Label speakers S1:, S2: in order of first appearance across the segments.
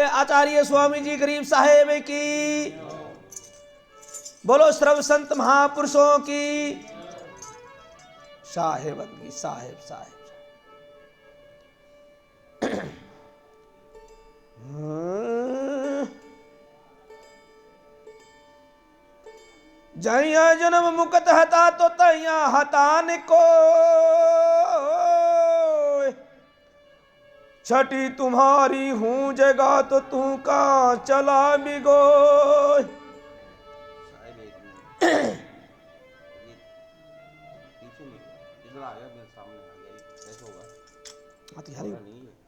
S1: आचार्य स्वामी जी गरीब साहेब की, बोलो सर्व संत महापुरुषों की साहेबन की। साहेब साहेब जया जन्म मुकत हता तो तैया हतान को, छठी तुम्हारी हूं जगह तो तू का चला बिगो।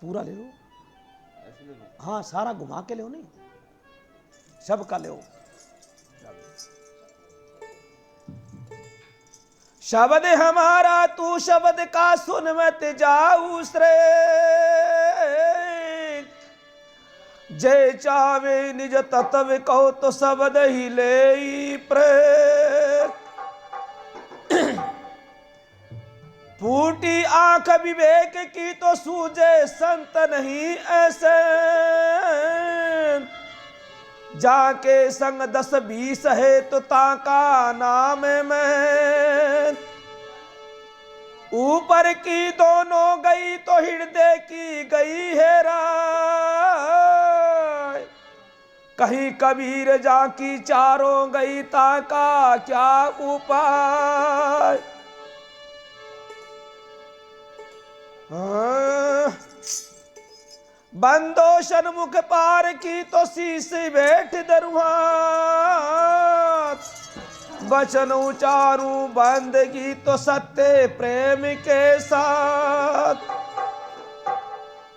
S1: पूरा ले लो, हाँ सारा घुमा के ले, नहीं सबका ले। शब्द हमारा तू शब्द का सुन मत जाऊ श्रे, जय चावे निज तत्व कहो तो शब्द ही ले प्रे। फूटी आंख विवेक की तो सूझे संत नहीं ऐसे, जाके संग 10-20 है तो ताका नाम में। ऊपर की दोनों गई तो हृदय की गई है राय, कहीं कबीर जाकी चारों गई ताका क्या उपाय। बंदो सन्मुख पार की तो शीश बैठ दरुहा, वचन उचारू बंदगी तो सत्य प्रेम के साथ।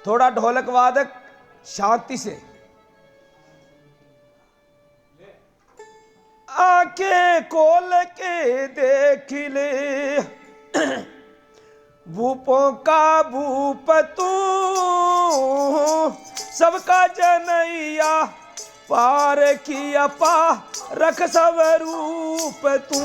S1: थोड़ा ढोलक वादक शांति से। आंखें खोल के देख ले भूपों का भूप तू, सबका जनैया पार किया पा रख सब रूप तू।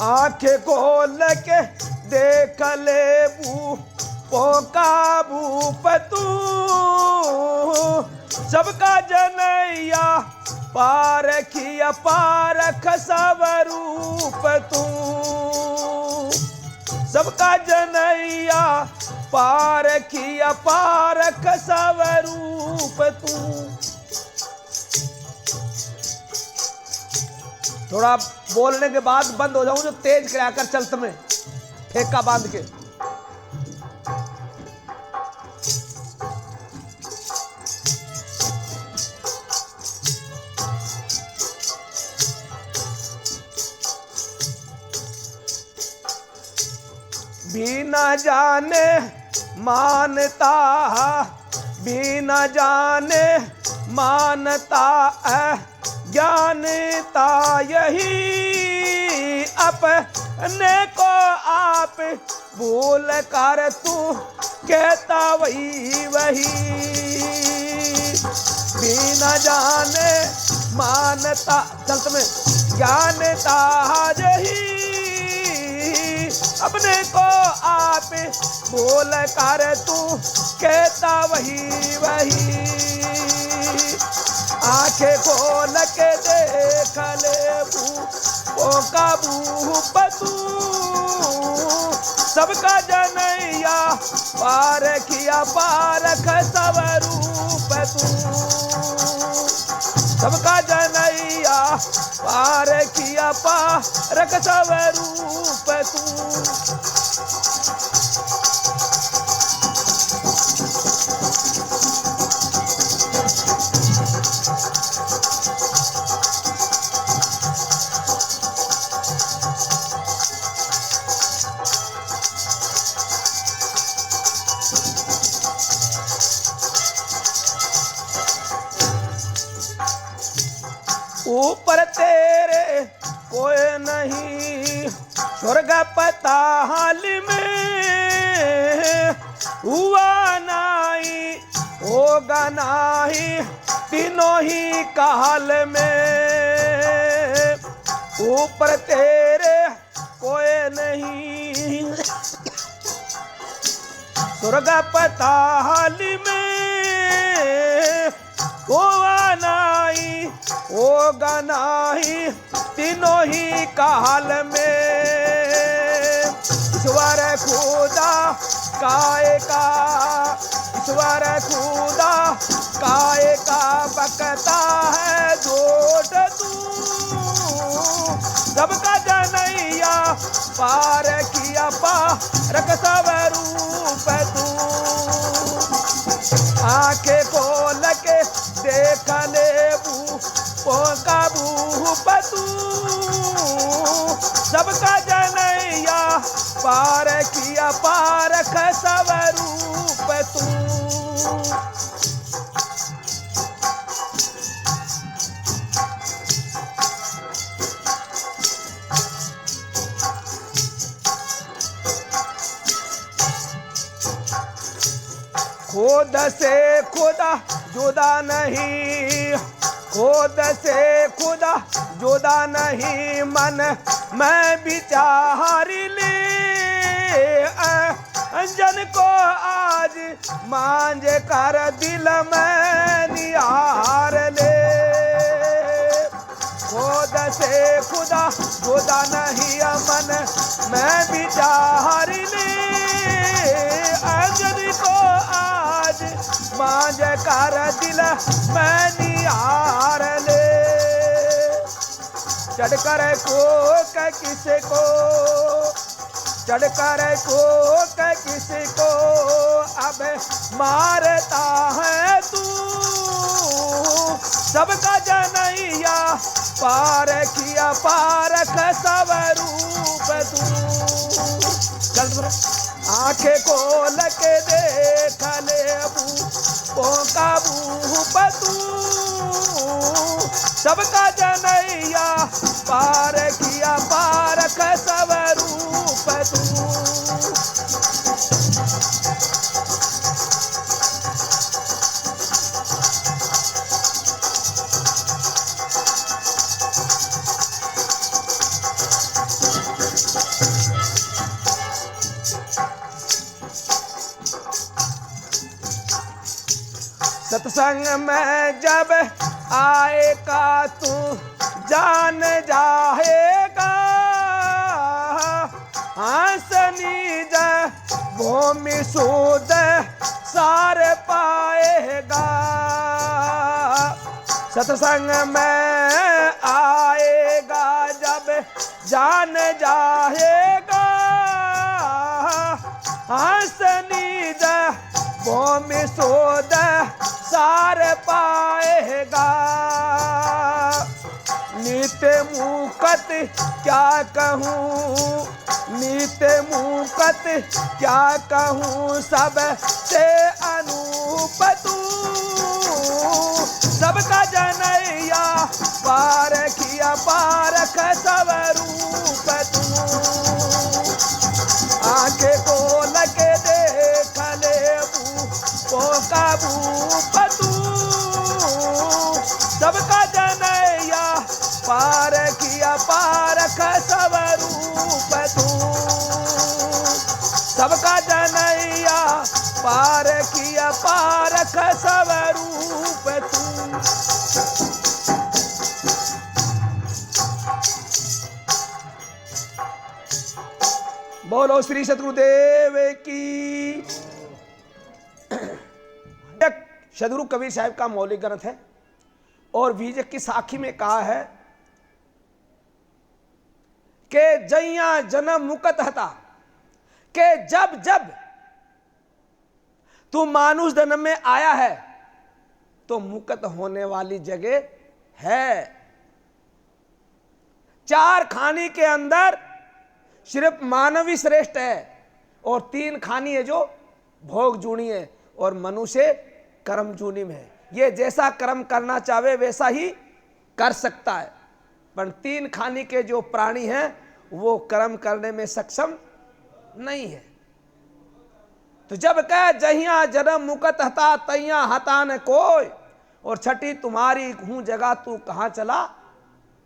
S1: आंखें खोल के देख ले भूपों का भूप तू, सबका जनैया पार किया पारख सब रूप तू। सबका जनैया पार किया पारख सब रूप तू। थोड़ा बोलने के बाद बंद हो जाऊं जो तेज कराकर चलते में ठेका बांध के। बिना जाने मानता, बिना जाने मानता ज्ञानता यही, अपने को आप भूल कर तू कहता वही वही। बिना जाने मानता चलत में ज्ञानता यही, अपने को आप बोल कर तू कहता वही वही। आंखें खोल के देख ले भूपों का भूप तू, सबका जनैया पार किया पारख सब रूप तू। सबका जनैया पार किया पारख सब रूप तू। ऊपर तेरे कोई नहीं, स्वर्ग पताल में हुआ नहीं होगा नहीं, तीनों ही काल में। ऊपर तेरे कोई नहीं, स्वर्ग पताल में होगा नहीं, होगा नहीं तीनों ही काल में। ईश्वर खुदा काय का, ईश्वर खुदा काय का बकता है झूठ तू, सबका जनैया पार किया पारक सब रूप तू। आंखें खोल के देख ले का भूप तू, सबका जनैया पार किया पारक सब रूप तू। खुद से खुदा जुदा नहीं, खुद से खुदा जुदा नहीं, मन मैं विचार ले अंजन को आज मांझ कर दिल में निहार ले। खुद से खुदा जुदा नहीं, मन मैं विचार ले अंजन को आज मांझ कर दिल में निहार ले। चढ़कर को किसी को, चढ़कर को किसी को अब मारता है तू, सबका जनैया पार किया पारक सब रूप तू। चल आंखें खोल के देख ले का भूप तू, सबका जनैया पार किया पारक सब रूप तू। सत्संग में जब आएगा तू जान जाएगा, हंसनी जय भूमि सूद सार पाएगा। सत्संग में आएगा जब जान जाएगा, हंसनी जय भूमि सूद सार पाएगा। नित्य मुकत क्या कहूँ, नित्य मुकत क्या कहूँ, सब से अनूप तू, सबका जनैया पार किया पारक सब रूप तू। आंखें खोल के देख ले का भूप तू, सबका जनैया पार किया पारक सब रूप तू, सबका जनैया पार किया पारक सब रूप तू। बोलो श्री सतगुरुदेव की। सदगुरु कबीर साहब का मौलिक ग्रंथ है और बीजक की साखी में कहा है कि जैया जन्म मुकत हता, कि जब जब तू मानुष जन्म में आया है तो मुकत होने वाली जगह है। चार खानी के अंदर सिर्फ मानवी श्रेष्ठ है और तीन खानी है जो भोग जूनी है और मनुष्य कर्म जूनी में है। ये जैसा कर्म करना चाहे वैसा ही कर सकता है, पर तीन खानी के जो प्राणी हैं वो कर्म करने में सक्षम नहीं है। तो जब कह जहिया जन्म मुकत हता तैया हता न कोई, और छठी तुम्हारी हूं जगह तू कहां चला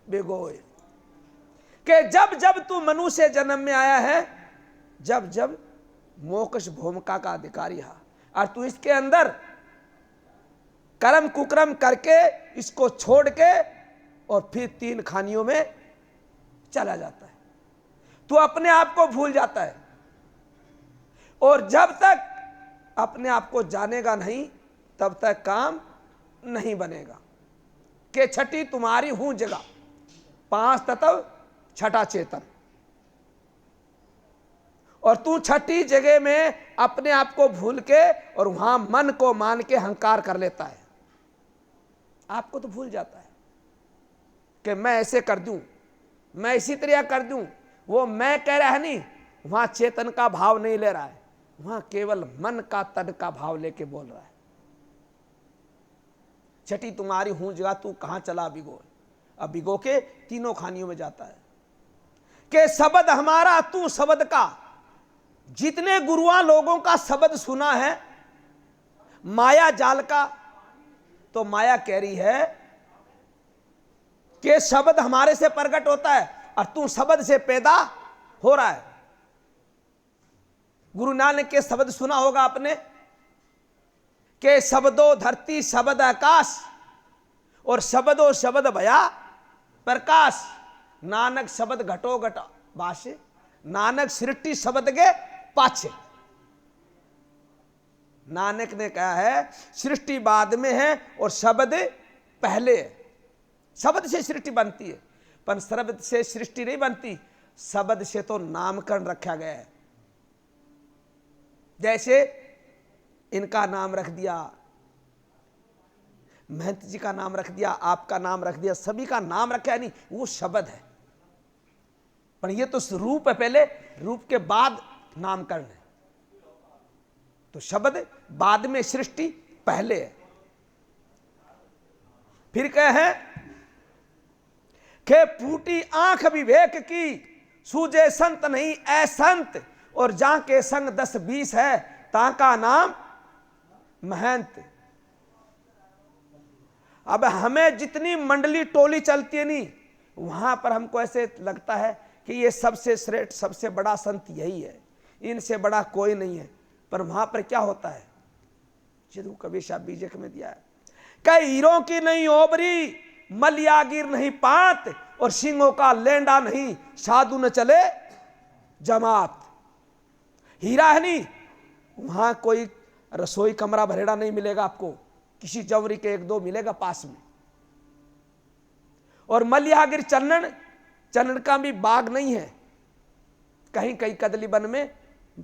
S1: बेगोय। कि जब जब तू मनुष्य जन्म में आया है, जब जब मोक्ष भूमिका का अधिकारी है, और तू इसके अंदर कर्म कुकर्म करके इसको छोड़ के और फिर 3 खानियों में चला जाता है। तू अपने आप को भूल जाता है, और जब तक अपने आप को जानेगा नहीं तब तक काम नहीं बनेगा। कि छठी तुम्हारी हूं जगह, 5 तत्व छठा चेतन, और तू छठी जगह में अपने आप को भूल के और वहां मन को मान के अहंकार कर लेता है। आपको तो भूल जाता है कि मैं ऐसे कर दूं, मैं इसी तरह कर दूं। वो मैं कह रहा है नहीं, वहां चेतन का भाव नहीं ले रहा है, वहां केवल मन का तन का भाव लेके बोल रहा है। छठी तुम्हारी हूं जगह, तू कहां चला भिगो। अब भिगो के 3 खानियों में जाता है कि शब्द हमारा तू शब्द का। जितने गुरुआं लोगों का शब्द सुना है माया जाल का, तो माया कह रही है कि शब्द हमारे से प्रकट होता है और तू शब्द से पैदा हो रहा है। गुरु नानक के शब्द सुना होगा आपने कि शब्दो धरती शब्द आकाश, और शब्दो शब्द भया प्रकाश। नानक शब्द घटो घट बासे, नानक सृष्टि शब्द के पाछे। नानक ने कहा है सृष्टि बाद में है और शब्द पहले है। शब्द से सृष्टि बनती है, पर शब्द से सृष्टि नहीं बनती, शब्द से तो नामकरण रखा गया है। जैसे इनका नाम रख दिया, महंत जी का नाम रख दिया, आपका नाम रख दिया, सभी का नाम रखा है, नहीं वो शब्द है। पर ये तो रूप है, पहले रूप के बाद नामकरण है। तो शब्द बाद में, सृष्टि पहले है। फिर कहे कि फूटी आंख विवेक की, सूझे संत नहीं ऐ संत, और जहां के संग 10-20 है ताका नाम महंत। अब हमें जितनी मंडली टोली चलती है नहीं, वहां पर हमको ऐसे लगता है कि ये सबसे श्रेष्ठ सबसे बड़ा संत यही है, इनसे बड़ा कोई नहीं है। पर वहां पर क्या होता है, जिदू कबीर साहब बीजक में दिया है, कई हीरों की नहीं ओबरी, मलियागिर नहीं पात, और सिंहों का लेंडा नहीं, साधु न चले जमात। हीरा है नहीं, वहां कोई रसोई कमरा भरेड़ा नहीं मिलेगा आपको, किसी जवरी के 1-2 मिलेगा पास में। और मलियागिर चन्नन, चन्नन का भी बाग नहीं है, कहीं कहीं कदली वन में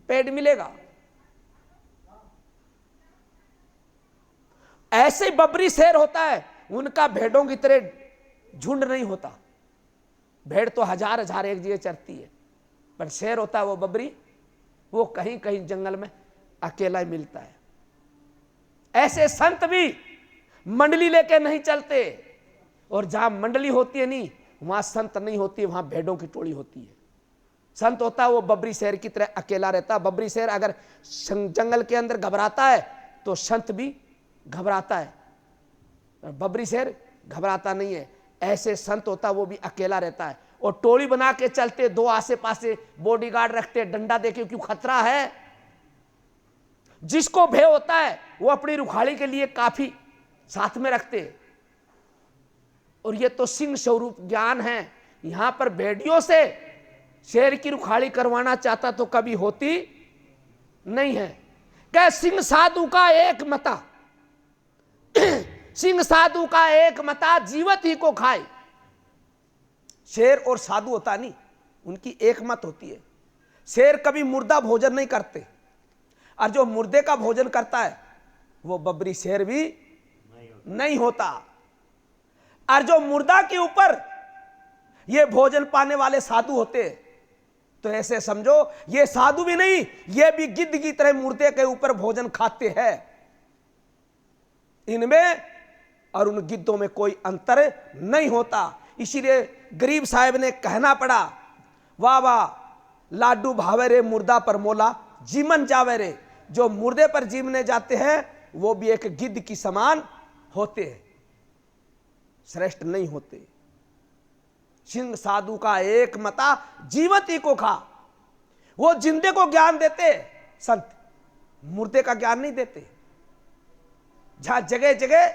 S1: पेड़ मिलेगा। ऐसे बबरी शेर होता है, उनका भेड़ों की तरह झुंड नहीं होता। भेड़ तो हजार एक जगह चरती है, पर शेर होता है वो बबरी, वो कहीं कहीं जंगल में अकेला ही मिलता है। ऐसे संत भी मंडली लेके नहीं चलते, और जहां मंडली होती है नहीं, वहां संत नहीं होती, वहां भेड़ों की टोली होती है। संत होता है वो बबरी शेर की तरह अकेला रहता है। बबरी शेर अगर जंगल के अंदर घबराता है तो संत भी घबराता है, बबरी शेर घबराता नहीं है। ऐसे संत होता वो भी अकेला रहता है, और टोली बना के चलते, 2 आसे पासे बॉडीगार्ड रखते, डंडा देके, क्यों खतरा है। जिसको भय होता है वो अपनी रुखाड़ी के लिए काफी साथ में रखते। और ये तो सिंह स्वरूप ज्ञान है। यहां पर भेड़ियों से शेर की रुखाड़ी करवाना चाहता तो कभी होती नहीं है। क्या सिंह साधु का एक मता सिंह साधु का एक मता, जीवत ही को खाए। शेर और साधु होता नहीं, उनकी एक मत होती है। शेर कभी मुर्दा भोजन नहीं करते, और जो मुर्दे का भोजन करता है वो बबरी शेर भी नहीं होता। और जो मुर्दा के ऊपर ये भोजन पाने वाले साधु होते, तो ऐसे समझो ये साधु भी नहीं, ये भी गिद्ध की तरह मुर्दे के ऊपर भोजन खाते हैं। इनमें और उन गिद्धों में कोई अंतर नहीं होता। इसीलिए गरीब साहब ने कहना पड़ा, वाह वाह लाडू भावे रे मुर्दा पर मोला जीवन जावे रे। जो मुर्दे पर जीवने जाते हैं वो भी एक गिद्ध की समान होते हैं, श्रेष्ठ नहीं होते। सिंह साधु का एक मता जीवती को खा। वो जिंदे को ज्ञान देते संत, मुर्दे का ज्ञान नहीं देते। जहां जगह जगह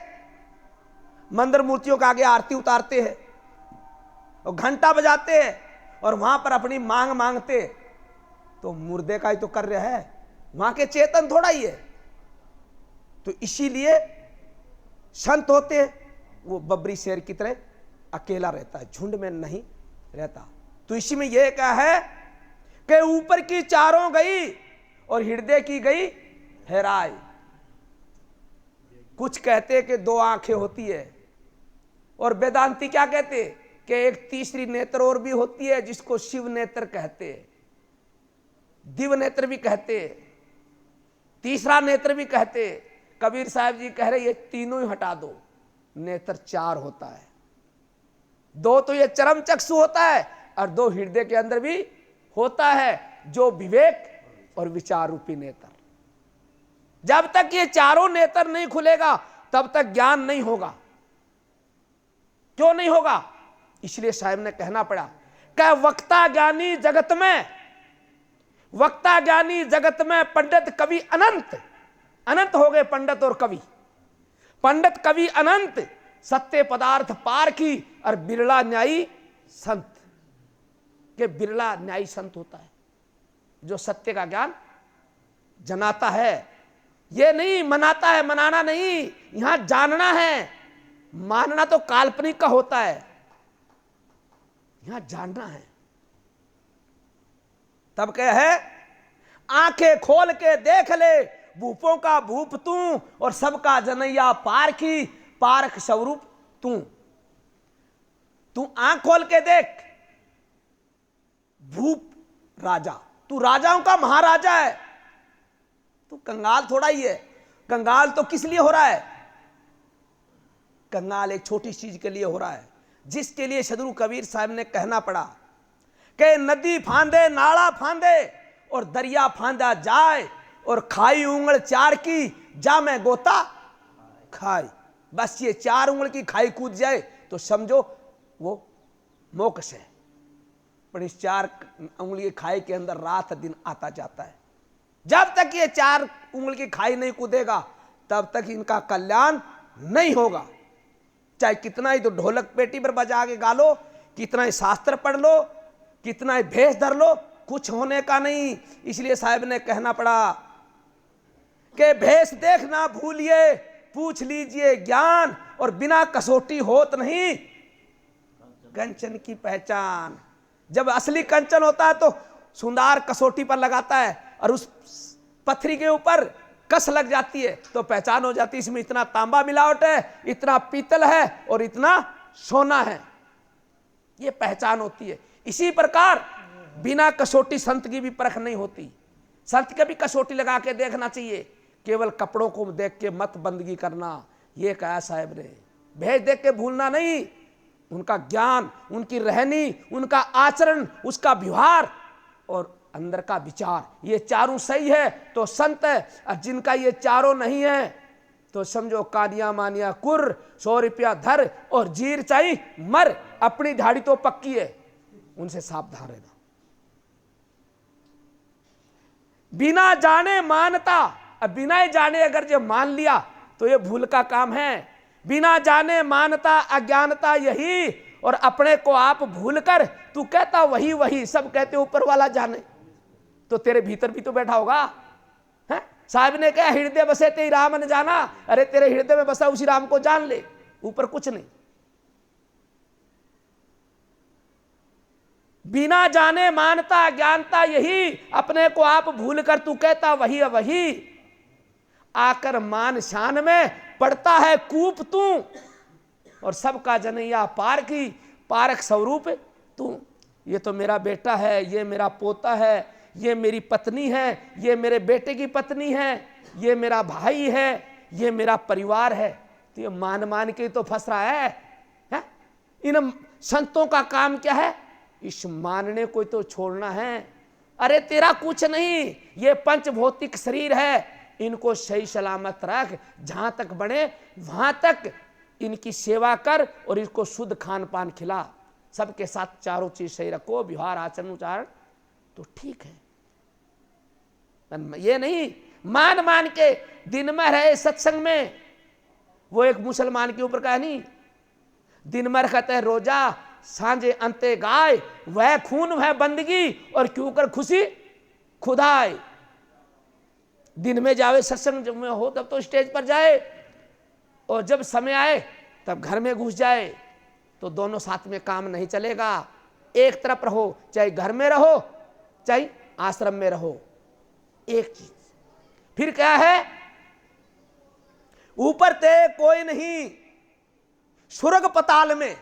S1: मंदिर मूर्तियों के आगे आरती उतारते हैं और घंटा बजाते हैं और वहां पर अपनी मांग मांगते, तो मुर्दे का ही तो कार्य है, वहां के चेतन थोड़ा ही है। तो इसीलिए संत होते हैं वो बबरी शेर की तरह अकेला रहता है, झुंड में नहीं रहता। तो इसी में यह क्या है कि ऊपर की चारों गई और हृदय की गई हेराई। कुछ कहते कि दो आंखें होती है, और वेदांती क्या कहते कि एक तीसरी नेत्र और भी होती है जिसको शिव नेत्र कहते, दिव्य नेत्र भी कहते, तीसरा नेत्र भी कहते। कबीर साहब जी कह रहे ये तीनों ही हटा दो, नेत्र चार होता है। दो तो ये चरम चक्षु होता है और दो हृदय के अंदर भी होता है, जो विवेक और विचार रूपी नेत्र। जब तक ये चारों नेत्र नहीं खुलेगा तब तक ज्ञान नहीं होगा। क्यों नहीं होगा? इसलिए साहब ने कहना पड़ा कि वक्ता ज्ञानी जगत में, वक्ता ज्ञानी जगत में पंडित कवि अनंत, अनंत हो गए पंडित और कवि। पंडित कवि अनंत, सत्य पदार्थ पार की, और बिरला न्यायी संत। के बिरला न्यायी संत होता है जो सत्य का ज्ञान जनाता है। ये नहीं मनाता है, मनाना नहीं, यहां जानना है। मानना तो काल्पनिक का होता है, यहां जानना है। तब क्या है, आंखें खोल के देख ले भूपों का भूप तू, और सबका जनैया पार की पारख स्वरूप तू। तू आंख खोल के देख, भूप राजा, तू राजाओं का महाराजा है। तू कंगाल थोड़ा ही है। कंगाल तो किस लिए हो रहा है? कंगाल एक छोटी चीज के लिए हो रहा है, जिसके लिए सदगुरु कबीर साहब ने कहना पड़ा कि नदी फांदे नाला फांदे और दरिया फांदा जाए, और खाई उंगल चार की जा मैं गोता खाई। बस ये चार उंगल की खाई कूद जाए तो समझो वो मोक्ष है। पर इस चार उंगली की खाई के अंदर रात दिन आता जाता है। जब तक ये चार उंगली की खाई नहीं कूदेगा तब तक इनका कल्याण नहीं होगा। चाहे कितना ही तो ढोलक पेटी पर बजा के गा लो, कितना ही शास्त्र पढ़ लो, कितना ही भेष धर लो, कुछ होने का नहीं। इसलिए साहब ने कहना पड़ा कि भेष देखना भूलिए, पूछ लीजिए ज्ञान, और बिना कसौटी होत नहीं कंचन की पहचान। जब असली कंचन होता है तो सुंदर कसौटी पर लगाता है, और उस पथरी के ऊपर कस लग जाती है तो पहचान हो जाती है इसमें इतना तांबा मिलावट है, इतना पीतल है और इतना सोना है। ये पहचान होती है। इसी प्रकार बिना कसौटी संत की भी परख नहीं होती। संत का भी कसौटी लगा के देखना चाहिए, केवल कपड़ों को देख के मत बंदगी करना। ये कहा साहब ने, भेज देख के भूलना नहीं, उनका ज्ञान, उनकी रहनी, उनका आचरण, उसका व्यवहार और अंदर का विचार, ये चारों सही है तो संत है। और जिनका ये चारों नहीं है तो समझो कानिया मानिया कुर, 100 रुपया धर और जीर चाहिए मर, अपनी दाढ़ी तो पक्की है, उनसे सावधान रहना। बिना जाने मानता, अब बिना ही जाने अगर जो मान लिया तो ये भूल का काम है। बिना जाने मानता अज्ञानता यही, और अपने को आप भूल कर तू कहता वही वही, सब कहते ऊपर वाला जाने, तो तेरे भीतर भी तो बैठा होगा। है साहब ने कहा हृदय बसे तेरी राम न जाना, अरे तेरे हृदय में बसा उसी राम को जान ले, ऊपर कुछ नहीं। बिना जाने मानता ज्ञानता यही, अपने को आप भूल कर तू कहता वही वही, आकर मान शान में पड़ता है कूप तू, और सबका जनैया पार की पारक स्वरूप तू। ये तो मेरा बेटा है, ये मेरा पोता है, ये मेरी पत्नी है, ये मेरे बेटे की पत्नी है, ये मेरा भाई है, ये मेरा परिवार है। तो ये मान मान के तो फंस रहा है? इन संतों का काम क्या है? इस मानने को तो छोड़ना है। अरे तेरा कुछ नहीं, ये पंच भौतिक शरीर है, इनको सही सलामत रख, जहां तक बने वहां तक इनकी सेवा कर और इसको शुद्ध खान पान खिला। सबके साथ चारों चीज सही रखो, व्यवहार आचरण उच्चारण तो ठीक है। ये नहीं मान मान के दिन में रहे सत्संग में। वो एक मुसलमान के ऊपर कहानी, दिन में कहते हैं रोजा, सांझे अंते गाय, वह खून वह बंदगी और क्यों कर खुशी खुदाए। दिन में जावे सत्संग में हो तब तो स्टेज पर जाए, और जब समय आए तब घर में घुस जाए, तो दोनों साथ में काम नहीं चलेगा। एक तरफ रहो, चाहे घर में रहो चाहे आश्रम में रहो, एक चीज। फिर क्या है, ऊपर ते कोई नहीं, सुरग पताल में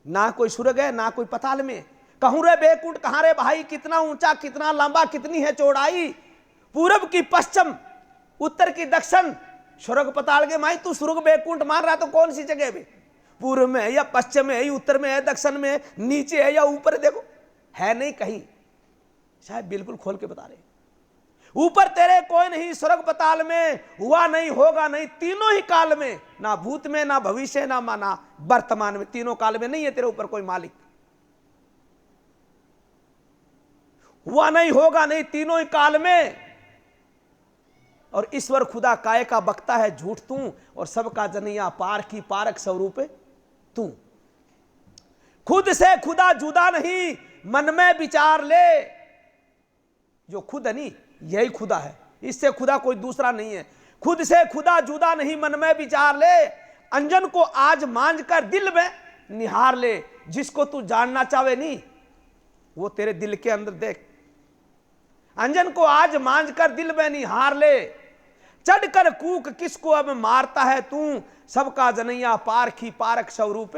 S1: ना कोई सुरग है ना कोई पताल में। कहूं रे बेकुंठ कहां रे भाई, कितना ऊंचा कितना लंबा कितनी है चौड़ाई, पूरब की पश्चिम उत्तर की दक्षिण, स्वर्ग पताल के माई। तू स्वर्ग बेकुंठ मान रहा तो कौन सी जगह पे, पूर्व में है या पश्चिम में है, उत्तर में है दक्षिण में है, नीचे है या ऊपर है, देखो है नहीं कहीं। शायद बिल्कुल खोल के बता रहे, ऊपर तेरे कोई नहीं, स्वर्ग पताल में हुआ नहीं होगा नहीं, तीनों ही काल में, ना भूत में ना भविष्य ना माना वर्तमान में, तीनों काल में नहीं है तेरे ऊपर कोई मालिक। हुआ नहीं होगा नहीं तीनों ही काल में। और ईश्वर खुदा काय का बकता है झूठ तू, और सबका जनिया पार की पारक स्वरूप तू। खुद से खुदा जुदा नहीं, मन में विचार ले। जो खुद है नहीं यही खुदा है, इससे खुदा कोई दूसरा नहीं है। खुद से खुदा जुदा नहीं, मन में विचार ले। अंजन को आज मांझ कर दिल में निहार ले। जिसको तू जानना चाहे नहीं वो तेरे दिल के अंदर देख। अंजन को आज मांझ कर दिल में निहार ले। चढ़कर कूक किसको अब मारता है तू, सबका जनैया पारखी पारक स्वरूप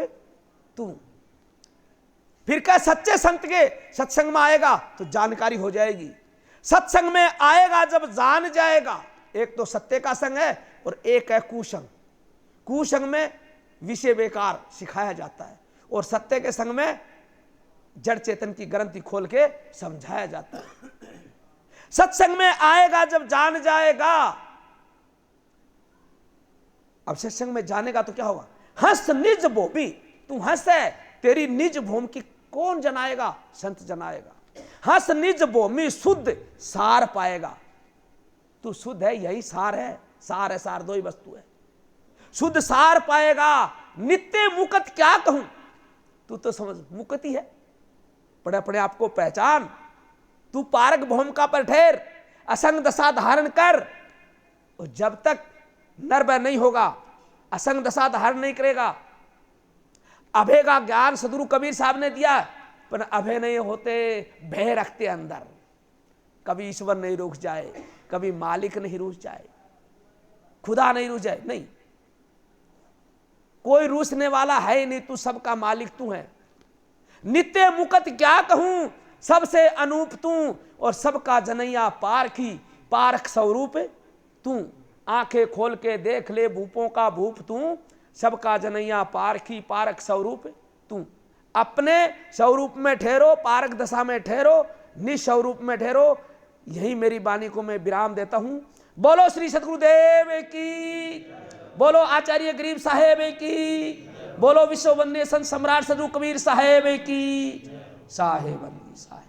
S1: तू। फिर क्या, सच्चे संत के सत्संग में आएगा तो जानकारी हो जाएगी। सत्संग में आएगा जब जान जाएगा। एक तो सत्य का संग है और एक है कुसंग। कुसंग में विषय बेकार सिखाया जाता है, और सत्य के संग में जड़ चेतन की ग्रंथि खोल के समझाया जाता है। सत्संग में आएगा जब जान जाएगा। अब सत्संग में जानेगा तो क्या होगा, हंस निज भूमि, तू हंस है, तेरी निज भूमि की कौन जनाएगा, संत जनाएगा। हंस निज भूमि शुद्ध सार पाएगा। तू शुद्ध है, यही सार है, सार है सार दो ही वस्तु है। शुद्ध सार पाएगा। नित्य मुकत क्या कहूं, तू तो समझ मुक्ति है, पड़े अपने आप को पहचान। तू पारक भूमिका पर ठहर, असंग दशा धारण कर। और जब तक नरभय नहीं होगा, असंग दशा धारण नहीं करेगा। अभय का ज्ञान सदगुरु कबीर साहब ने दिया, पर अभय नहीं होते, भय रखते अंदर। कभी ईश्वर नहीं रुक जाए, कभी मालिक नहीं रुक जाए, खुदा नहीं रुक जाए, नहीं कोई रूसने वाला है ही नहीं। तू सबका मालिक तू है। नित्य मुकत क्या कहूं, सबसे अनूप तू, और सबका जनैया पारखी पारक स्वरूप तू। आंखें खोल के देख ले भूपों का भूप तू, सबका जनैया पारखी पारक स्वरूप तू। अपने स्वरूप में ठहरो, पारक दशा में ठहरो, निस्वरूप में ठहरो। यही मेरी वाणी को मैं विराम देता हूं। बोलो श्री सतगुरुदेव की, बोलो आचार्य गरीब साहेब की, बोलो विश्व वंदनीय संत सम्राट सदगुरु कबीर साहेब की। साहेब साहेब।